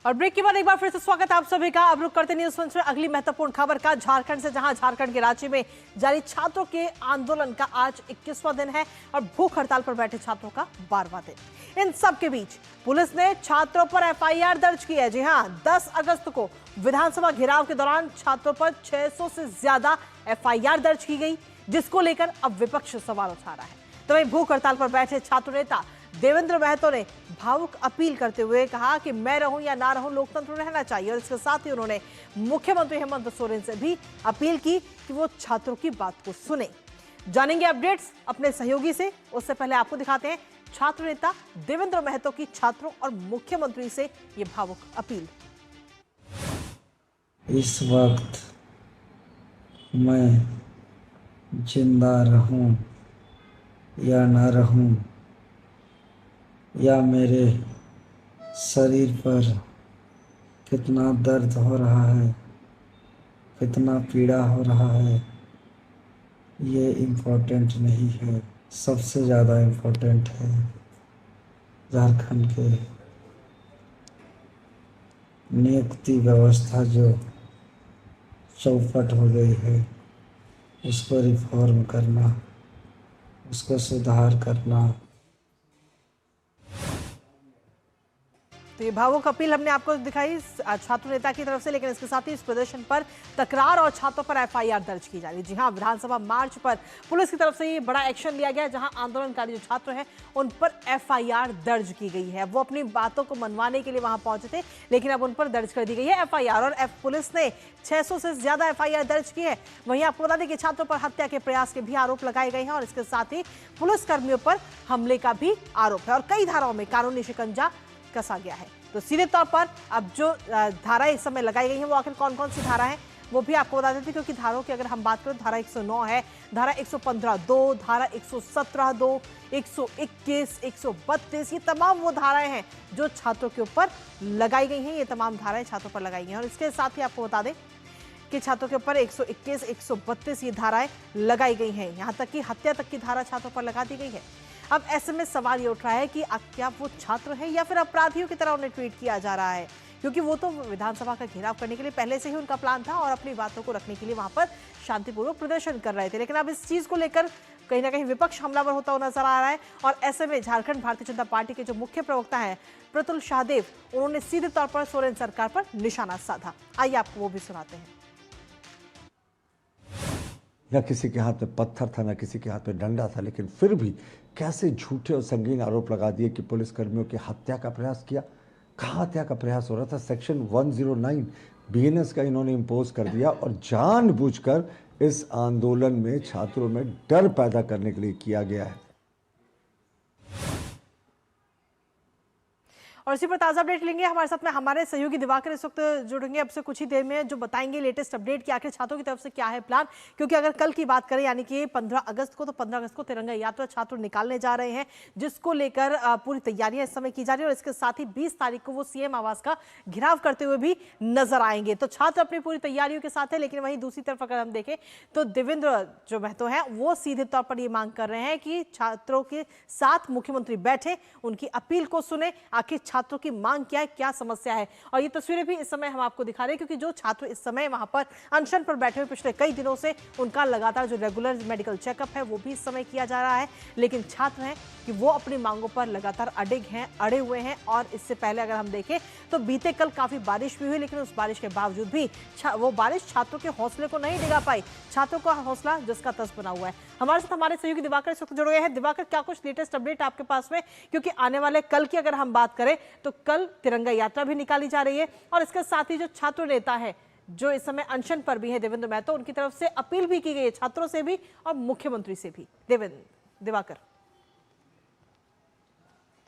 और ब्रेक के बाद एक बार फिर से स्वागत आप सभी का। अब रुक करते न्यूज़ मंच में अगली महत्वपूर्ण खबर का झारखंड से, जहां झारखंड के रांची में जारी छात्रों के आंदोलन का आज 21वां दिन है और भूख हड़ताल पर बैठे छात्रों का 12वां दिन। इन सब के बीच पुलिस ने छात्रों पर एफआईआर दर्ज की है। जी हां, 10 अगस्त को विधानसभा घेराव के दौरान छात्रों पर 600 से ज्यादा एफआईआर दर्ज की गई, जिसको लेकर अब विपक्ष सवाल उठा रहा है। तो वहीं भूख हड़ताल पर बैठे छात्र नेता देवेंद्र महतो ने भावुक अपील करते हुए कहा कि मैं रहूं या ना रहूं, लोकतंत्र रहना चाहिए। और इसके साथ ही उन्होंने मुख्यमंत्री हेमंत सोरेन से भी अपील की कि वो छात्रों की बात को सुने। जानेंगे अपडेट्स अपने सहयोगी से, उससे पहले आपको दिखाते हैं छात्र नेता देवेंद्र महतो की छात्रों और मुख्यमंत्री से ये भावुक अपील। इस वक्त मैं जिंदा रहूं या ना रहूं, या मेरे शरीर पर कितना दर्द हो रहा है, कितना पीड़ा हो रहा है, ये इम्पोर्टेंट नहीं है। सबसे ज़्यादा इम्पोर्टेंट है झारखंड के नियुक्ति व्यवस्था जो चौपट हो गई है, उसको रिफॉर्म करना, उसको सुधार करना। तो ये भावुक अपील हमने आपको दिखाई छात्र नेता की तरफ से, लेकिन इसके साथ ही इस प्रदर्शन पर तकरार और छात्रों पर एफआईआर दर्ज की जा रही है। जी हां, विधानसभा मार्च पर पुलिस की तरफ से ये बड़ा एक्शन लिया गया, जहां आंदोलनकारी जो छात्र हैं उन पर एफआईआर दर्ज की गई है। वो अपनी बातों को मनवाने के लिए वहां पहुंचे थे, लेकिन अब उन पर दर्ज कर दी गई है एफआईआर। और पुलिस ने 600 से ज्यादा एफआईआर दर्ज की है। वहीं आपको बता दें कि छात्रों पर हत्या के प्रयास के भी आरोप लगाए गए हैं और इसके साथ ही पुलिस कर्मियों पर हमले का भी आरोप है और कई धाराओं में कानूनी शिकंजा कसा गया है। तो सीधे तौर पर अब जो धारा इस समय लगाई गई है वो आखिर कौन कौन सी धारा है वो भी आपको बता देते हैं, क्योंकि धाराओं की अगर हम बात करें, धारा 109 है, धारा 115(2), धारा 117(2), 121, 132, ये तमाम वो धाराएं हैं जो छात्रों के ऊपर लगाई गई हैं। ये तमाम धाराएं छात्रों पर लगाई गई हैं और इसके साथ ही आपको बता दें कि छात्रों के ऊपर 121, 132 ये धाराएं लगाई गई हैं। यहाँ तक कि हत्या तक की धारा छात्रों पर लगा दी गई है। अब ऐसे में सवाल ये उठ रहा है कि अब क्या वो छात्र है या फिर अपराधियों की तरह उन्हें ट्रीट किया जा रहा है, क्योंकि वो तो विधानसभा का घेराव करने के लिए पहले से ही उनका प्लान था और अपनी बातों को रखने के लिए वहां पर शांतिपूर्वक प्रदर्शन कर रहे थे। लेकिन अब इस चीज को लेकर कहीं ना कहीं विपक्ष हमलावर होता हुआ नजर आ रहा है और ऐसे में झारखंड भारतीय जनता पार्टी के जो मुख्य प्रवक्ता हैं प्रतुल शाहदेव, उन्होंने सीधे तौर पर सोरेन सरकार पर निशाना साधा। आइए आपको वो भी सुनाते हैं। न किसी के हाथ में पत्थर था, न किसी के हाथ में डंडा था, लेकिन फिर भी कैसे झूठे और संगीन आरोप लगा दिए कि पुलिसकर्मियों की हत्या का प्रयास किया। कहाँ हत्या का प्रयास हो रहा था? सेक्शन 109 बीएनएस का इन्होंने इम्पोज कर दिया और जानबूझकर इस आंदोलन में छात्रों में डर पैदा करने के लिए किया गया है। और इसी पर ताजा अपडेट लेंगे। हमारे साथ में हमारे सहयोगी दिवाकर इस वक्त जुड़ेंगे अब से कुछ ही देर में, जो बताएंगे लेटेस्ट अपडेट कि आखिर छात्रों की तरफ से क्या है प्लान। क्योंकि अगर कल की बात करें यानी कि 15 अगस्त को, तो 15 अगस्त को तिरंगा यात्रा छात्र निकालने जा रहे हैं, जिसको लेकर पूरी तैयारियां इस समय की जा रही है। और इसके साथ ही 20 तारीख को वो सीएम आवास का घेराव करते हुए भी नजर आएंगे। तो छात्र अपनी पूरी तैयारियों के साथ है, लेकिन वहीं दूसरी तरफ अगर हम देखें तो देवेंद्र जो महतो है वो सीधे तौर पर ये मांग कर रहे हैं कि छात्रों के साथ मुख्यमंत्री बैठे, उनकी अपील को सुने, आखिर छात्रों की मांग क्या है, क्या समस्या है। और ये तस्वीरें भी इस समय हम आपको दिखा रहे हैं, क्योंकि जो छात्र इस समय वहां पर अनशन पर बैठे हुए पिछले कई दिनों से, उनका लगातार जो रेगुलर मेडिकल चेकअप है वो भी इस समय किया जा रहा है। लेकिन छात्र हैं कि वो अपनी मांगों पर लगातार अड़े हुए हैं। और इससे पहले अगर हम देखें तो बीते कल काफी बारिश भी हुई, लेकिन उस बारिश के बावजूद भी वो बारिश छात्रों के हौसले को नहीं डिगा पाई। छात्रों का हौसला जिसका तस बना हुआ है। हमारे साथ हमारे सहयोगी दिवाकर इस वक्त जुड़ गए हैं। दिवाकर, क्या कुछ लेटेस्ट अपडेट आपके पास में? क्योंकि आने वाले कल की अगर हम बात करें तो कल तिरंगा यात्रा भी निकाली जा रही है और इसके साथ ही जो छात्र नेता है जो इस समय अनशन पर भी है देवेंद्र महतो, उनकी तरफ से अपील भी की गई है छात्रों से भी और मुख्यमंत्री से भी। दिवाकर,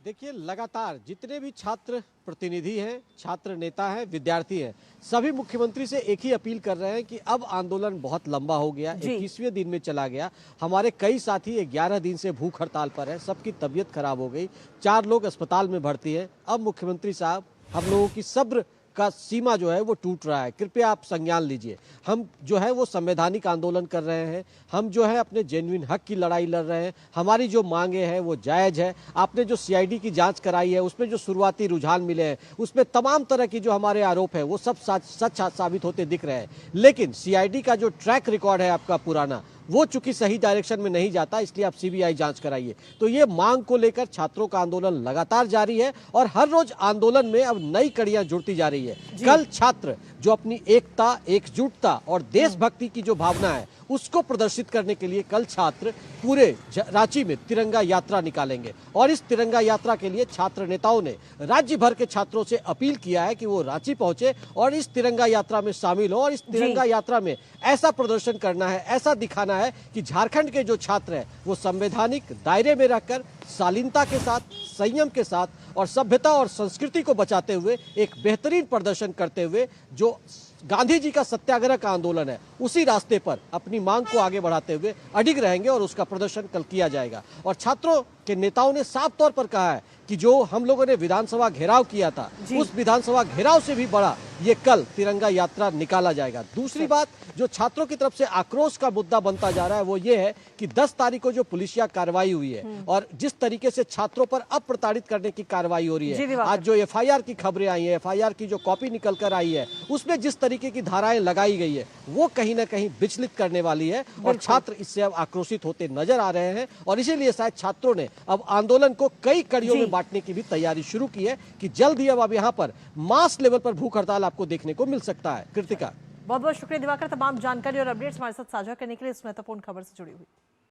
देखिए, लगातार जितने भी छात्र प्रतिनिधि हैं, छात्र नेता हैं, विद्यार्थी हैं, सभी मुख्यमंत्री से एक ही अपील कर रहे हैं कि अब आंदोलन बहुत लंबा हो गया, 21वें दिन में चला गया। हमारे कई साथी 11 दिन से भूख हड़ताल पर है, सबकी तबीयत खराब हो गई, 4 लोग अस्पताल में भर्ती हैं। अब मुख्यमंत्री साहब हम लोगों की सब्र का सीमा जो है वो टूट रहा है। कृपया आप संज्ञान लीजिए। हम जो है वो संवैधानिक आंदोलन कर रहे हैं, हम जो है अपने जेन्युइन हक की लड़ाई लड़ रहे हैं, हमारी जो मांगे हैं वो जायज है। आपने जो सीआईडी की जांच कराई है उसमें जो शुरुआती रुझान मिले हैं उसमें तमाम तरह की जो हमारे आरोप है वो सब सच साबित होते दिख रहे हैं। लेकिन सीआईडी का जो ट्रैक रिकॉर्ड है आपका पुराना, वो चूंकि सही डायरेक्शन में नहीं जाता, इसलिए आप सीबीआई जांच कराइए। तो ये मांग को लेकर छात्रों का आंदोलन लगातार जारी है और हर रोज आंदोलन में अब नई कड़ियां जुड़ती जा रही है। कल छात्र जो अपनी एकता, एकजुटता और देशभक्ति की जो भावना है उसको प्रदर्शित करने के लिए कल छात्र पूरे रांची में तिरंगा यात्रा निकालेंगे और इस तिरंगा यात्रा के लिए छात्र नेताओं ने राज्य भर के छात्रों से अपील किया है कि वो रांची पहुंचे और इस तिरंगा यात्रा में शामिल हो और इस तिरंगा यात्रा में ऐसा प्रदर्शन करना है, ऐसा दिखाना है कि झारखंड के जो छात्र हैं वो संवैधानिक दायरे में रहकर शालीनता के साथ, संयम के साथ और सभ्यता और संस्कृति को बचाते हुए एक बेहतरीन प्रदर्शन करते हुए जो गांधी जी का सत्याग्रह का आंदोलन है उसी रास्ते पर अपनी मांग को आगे बढ़ाते हुए अडिग रहेंगे और उसका प्रदर्शन कल किया जाएगा। और छात्रों के नेताओं ने साफ तौर पर कहा है कि जो हम लोगों ने विधानसभा घेराव किया था उस विधानसभा घेराव से भी बड़ा ये कल तिरंगा यात्रा निकाला जाएगा। दूसरी बात जो छात्रों की तरफ से आक्रोश का मुद्दा बनता जा रहा है वो ये है कि 10 तारीख को जो पुलिसिया कार्रवाई हुई है और जिस तरीके से छात्रों पर अप्रताड़ित करने की कार्रवाई हो रही है, आज जो एफआईआर की खबरें आई है, एफआईआर की जो कॉपी निकल कर आई है उसमें जिस तरीके की धाराएं लगाई गई है वो कहीं ना कहीं विचलित करने वाली है और छात्र इससे अब आक्रोशित होते नजर आ रहे हैं। और इसीलिए शायद छात्रों ने अब आंदोलन को कई कड़ियों में बांटने की भी तैयारी शुरू की है कि जल्द ही अब यहाँ पर मास लेवल पर भूख हड़ताल आपको देखने को मिल सकता है। कृतिका, बहुत बहुत शुक्रिया दिवाकर, तमाम जानकारी और अपडेट्स हमारे साथ साझा करने के लिए इस महत्वपूर्ण खबर से जुड़ी हुई।